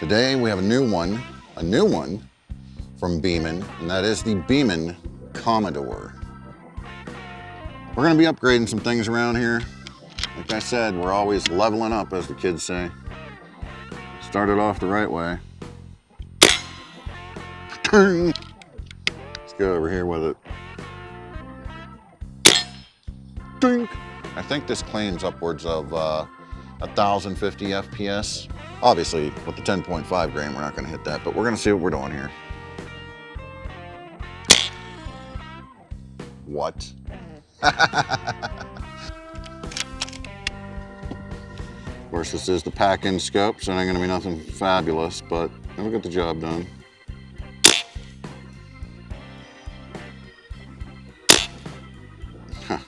Today we have a new one from Beeman, and that is the Beeman Commodore. We're gonna be upgrading some things around here. Like I said, we're always leveling up, as the kids say. Started off the right way. Let's go over here with it. Dink. I think this claims upwards of 1,050 FPS. Obviously, with the 10.5 grain, we're not gonna hit that, but we're gonna see what we're doing here. What? Of course, this is the pack-in scope, so it ain't gonna be nothing fabulous, but it'll get the job done.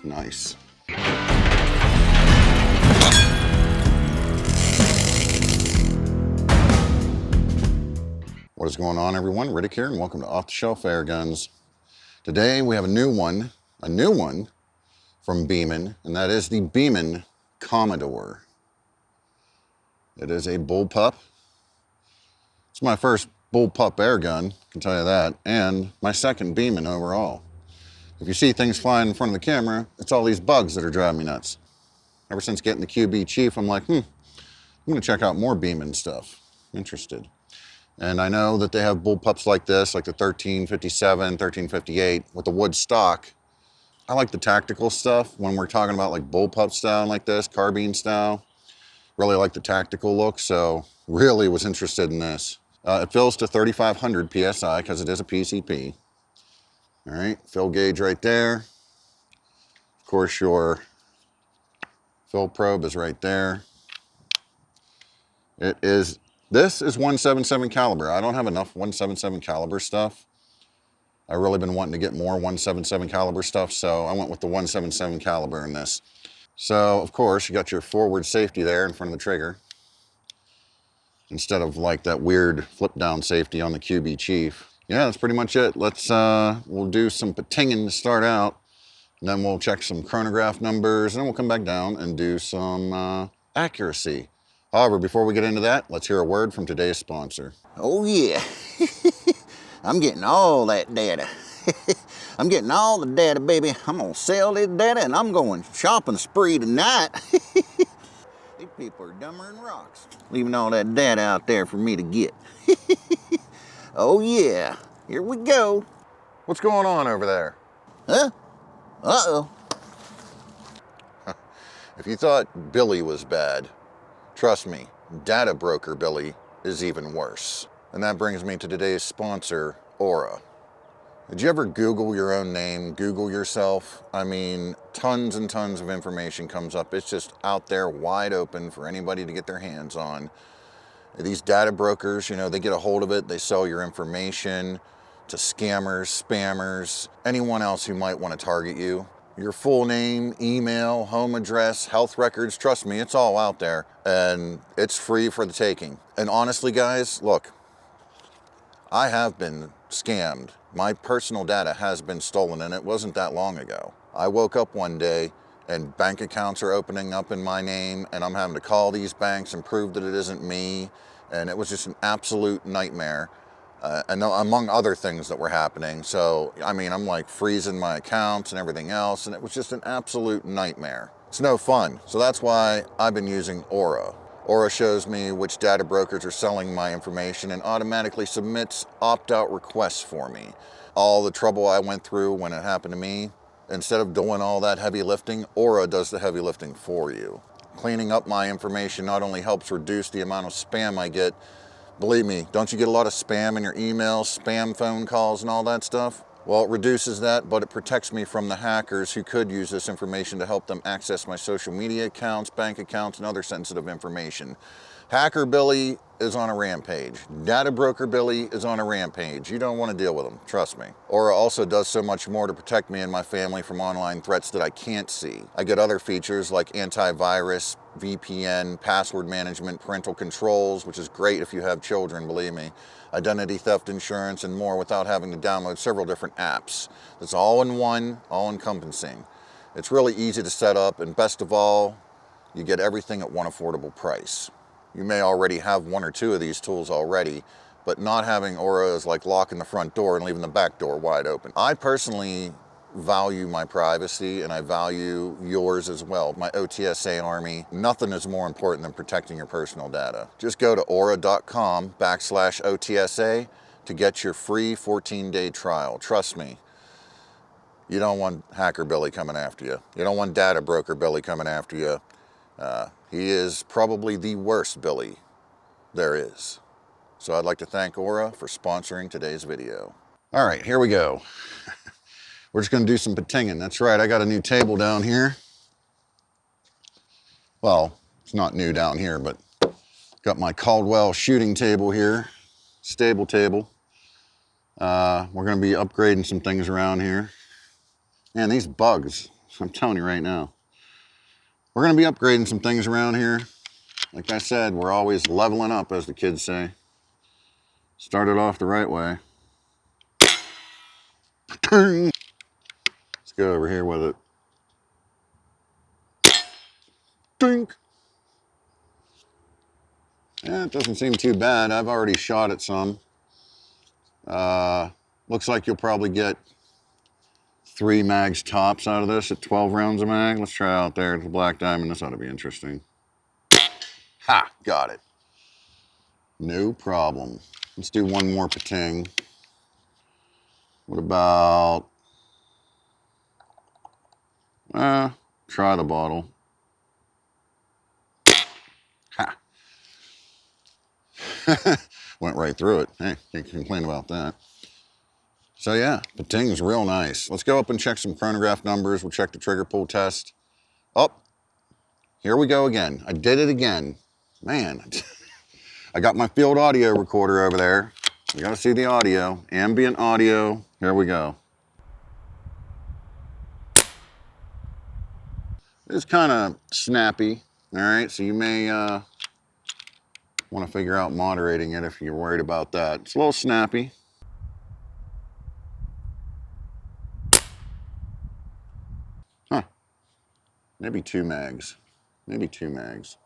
Nice. What is going on, everyone? Riddict here, and welcome to Off the Shelf Airguns. Today we have a new one from Beeman, and that is the Beeman Commodore. It is a bullpup. It's my first bullpup airgun, I can tell you that, and my second Beeman overall. If you see things flying in front of the camera, it's all these bugs that are driving me nuts. Ever since getting the QB Chief, I'm like, I'm gonna check out more Beeman stuff. I'm interested. And I know that they have bullpups like this, like the 1357, 1358 with the wood stock. I like the tactical stuff when we're talking about like bullpup style like this, carbine style. Really like the tactical look, so really was interested in this. It fills to 3,500 PSI because it is a PCP. All right, fill gauge right there. Of course, your fill probe is right there. This is 177 caliber. I don't have enough 177 caliber stuff. I've really been wanting to get more 177 caliber stuff, so I went with the 177 caliber in this. So, of course, you got your forward safety there in front of the trigger, instead of like that weird flip down safety on the QB Chief. Yeah, that's pretty much it. We'll do some patinging to start out, and then we'll check some chronograph numbers, and then we'll come back down and do some accuracy. However, before we get into that, let's hear a word from today's sponsor. Oh yeah, I'm getting all that data. I'm getting all the data, baby. I'm gonna sell this data and I'm going shopping spree tonight. These people are dumber than rocks, leaving all that data out there for me to get. Oh yeah, here we go. What's going on over there? Huh? Uh-oh. If you thought Billy was bad, trust me, data broker Billy is even worse. And that brings me to today's sponsor, Aura. Did you ever Google your own name, Google yourself? I mean, tons and tons of information comes up. It's just out there wide open for anybody to get their hands on. These data brokers, you know, they get a hold of it, they sell your information to scammers, spammers, anyone else who might want to target you. Your full name, email, home address, health records, trust me, it's all out there, and it's free for the taking. And honestly, guys, look, I have been scammed. My personal data has been stolen, and it wasn't that long ago. I woke up one day and bank accounts are opening up in my name, and I'm having to call these banks and prove that it isn't me, and it was just an absolute nightmare. And among other things that were happening. So, I mean, I'm like freezing my accounts and everything else, and it was just an absolute nightmare. It's no fun. So that's why I've been using Aura. Aura shows me which data brokers are selling my information and automatically submits opt-out requests for me. All the trouble I went through when it happened to me, instead of doing all that heavy lifting, Aura does the heavy lifting for you. Cleaning up my information not only helps reduce the amount of spam I get. Believe me, don't you get a lot of spam in your emails, spam phone calls and all that stuff? Well, it reduces that, but it protects me from the hackers who could use this information to help them access my social media accounts, bank accounts, and other sensitive information. Hacker Billy is on a rampage. Data broker Billy is on a rampage. You don't want to deal with them, trust me. Aura also does so much more to protect me and my family from online threats that I can't see. I get other features like antivirus, VPN, password management, parental controls, which is great if you have children, believe me, identity theft insurance, and more without having to download several different apps. It's all in one, all encompassing. It's really easy to set up, and best of all, you get everything at one affordable price. you may already have one or two of these tools already, but not having Aura is like locking the front door and leaving the back door wide open. I personally value my privacy, and I value yours as well. My OTSA army, nothing is more important than protecting your personal data. Just go to aura.com/OTSA to get your free 14-day trial. Trust me, you don't want Hacker Billy coming after you. You don't want Data Broker Billy coming after you. He is probably the worst Billy there is. So I'd like to thank Aura for sponsoring today's video. All right, here we go. We're just gonna do some patinging. That's right, I got a new table down here. Well, it's not new down here, but got my Caldwell shooting table here, stable table. We're gonna be upgrading some things around here. Man, these bugs, I'm telling you right now. We're gonna be upgrading some things around here. Like I said, we're always leveling up, as the kids say. Started off the right way. Let's go over here with it. Dink. Yeah, it doesn't seem too bad. I've already shot it some. Looks like you'll probably get 3 mags tops out of this at 12 rounds a mag. Let's try out there at the Black Diamond. This ought to be interesting. Ha! Got it. No problem. Let's do one more pating. What about... try the bottle. Ha! Went right through it. Hey, can't complain about that. So yeah, pating's real nice. Let's go up and check some chronograph numbers. We'll check the trigger pull test. Oh, here we go again. I did it again. Man, I got my field audio recorder over there. You gotta see the audio, ambient audio. Here we go. It's kind of snappy, all right? So you may want to figure out moderating it if you're worried about that. It's a little snappy. Huh, maybe 2 mags, maybe 2 mags.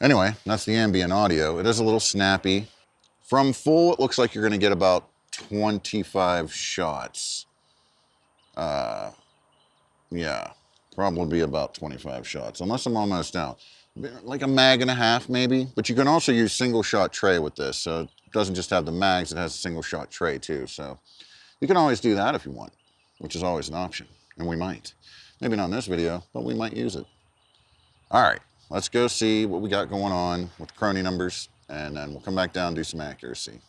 Anyway, that's the ambient audio. It is a little snappy. From full, it looks like you're gonna get about 25 shots. Yeah, probably be about 25 shots, unless I'm almost out. Like a mag and a half maybe, but you can also use single shot tray with this. So it doesn't just have the mags, it has a single shot tray too. So you can always do that if you want, which is always an option, and we might. Maybe not in this video, but we might use it. All right, let's go see what we got going on with the chrony numbers, and then we'll come back down and do some accuracy.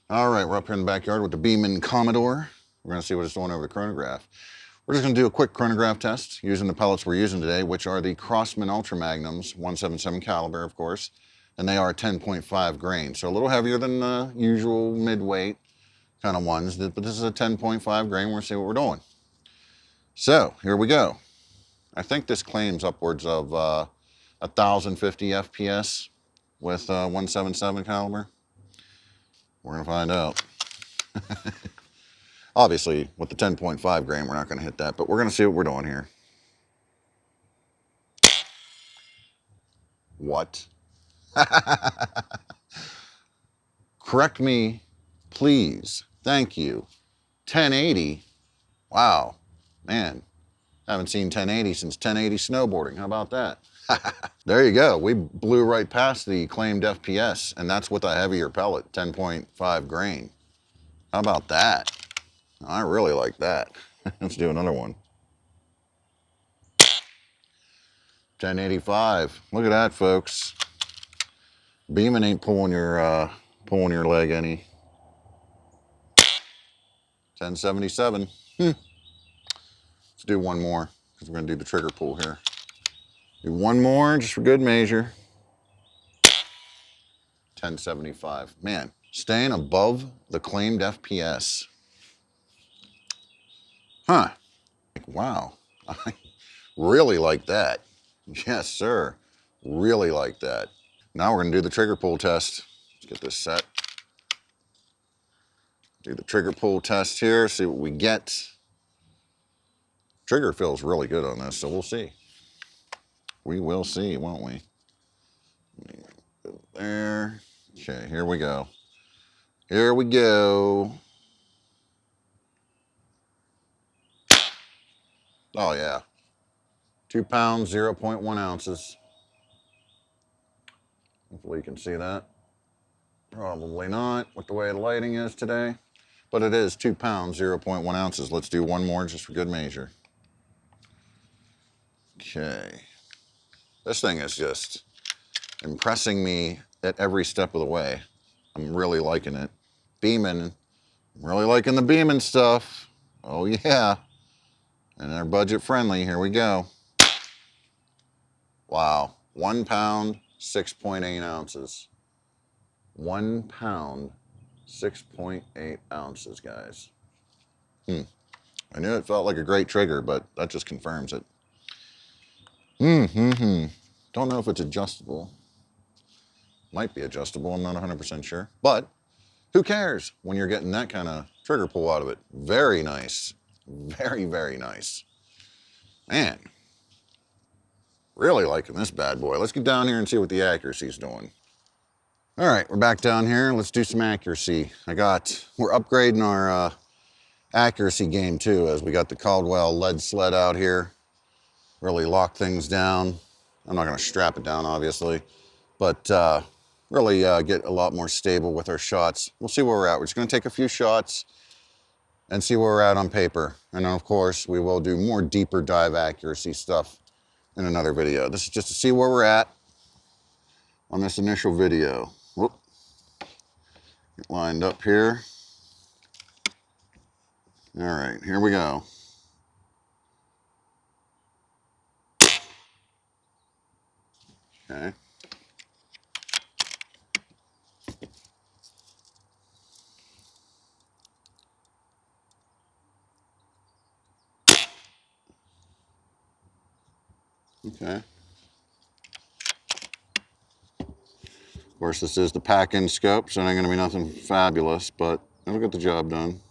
All right, we're up here in the backyard with the Beeman Commodore. We're gonna see what it's doing over the chronograph. We're just gonna do a quick chronograph test using the pellets we're using today, which are the Crosman Ultra Magnums, 177 caliber, of course, and they are 10.5 grain. So a little heavier than the usual mid-weight kind of ones, but this is a 10.5 grain. We're gonna see what we're doing. So here we go. I think this claims upwards of 1,050 FPS with 177 caliber. We're gonna find out. Obviously, with the 10.5 grain, we're not gonna hit that, but we're gonna see what we're doing here. What? Correct me, please. Thank you. 1080? Wow. Man, haven't seen 1080 since 1080 snowboarding. How about that? There you go. We blew right past the claimed FPS, and that's with a heavier pellet, 10.5 grain. How about that? I really like that. Let's do another one. 1085. Look at that, folks. Beeman ain't pulling your leg any. 1077. Let's do one more, because we're gonna do the trigger pull here. Do one more, just for good measure. 1075. Man, staying above the claimed FPS. Huh. Wow. I really like that. Yes, sir. Really like that. Now we're gonna do the trigger pull test. Let's get this set. Do the trigger pull test here, see what we get. Trigger feels really good on this, so we'll see. We will see, won't we? there. Okay, here we go. Here we go. Oh yeah. 2 pounds, 0.1 ounces. Hopefully you can see that. Probably not with the way the lighting is today. But it is 2 pounds, 0.1 ounces. Let's do one more just for good measure. Okay. This thing is just impressing me at every step of the way. I'm really liking it. Beeman. I'm really liking the Beeman stuff. Oh yeah. And they're budget friendly. Here we go. Wow. 1 pound, 6.8 ounces. 1 pound, 6.8 ounces, guys. I knew it felt like a great trigger, but that just confirms it. Don't know if it's adjustable. Might be adjustable, I'm not 100% sure. But who cares when you're getting that kind of trigger pull out of it? Very nice. Very, very nice. Man, really liking this bad boy. Let's get down here and see what the accuracy's doing. All right, we're back down here. Let's do some accuracy. We're upgrading our accuracy game too, as we got the Caldwell lead sled out here. Really lock things down. I'm not gonna strap it down, obviously, but really get a lot more stable with our shots. We'll see where we're at. We're just gonna take a few shots and see where we're at on paper. And then of course, we will do more deeper dive accuracy stuff in another video. This is just to see where we're at on this initial video. Whoop. Get lined up here. All right, here we go. Okay. Okay. Of course, this is the pack-in scope, so it ain't gonna be nothing fabulous, but it'll get the job done.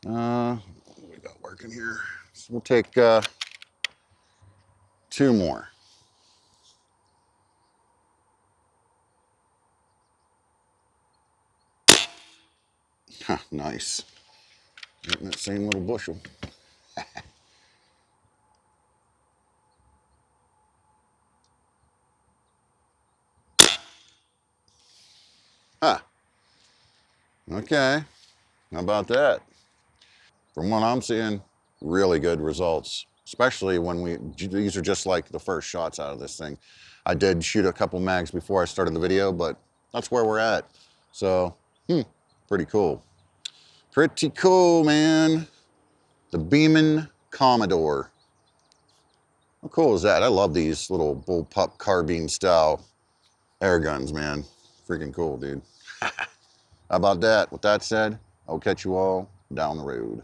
What we got working here? So we'll take 2 more. Huh, nice. Getting that same little bushel. Huh. Okay. How about that? From what I'm seeing, really good results. Especially when these are just like the first shots out of this thing. I did shoot a couple mags before I started the video, but that's where we're at. So, pretty cool. Pretty cool, man. The Beeman Commodore. How cool is that? I love these little bullpup carbine style air guns, man. Freaking cool, dude. How about that? With that said, I'll catch you all down the road.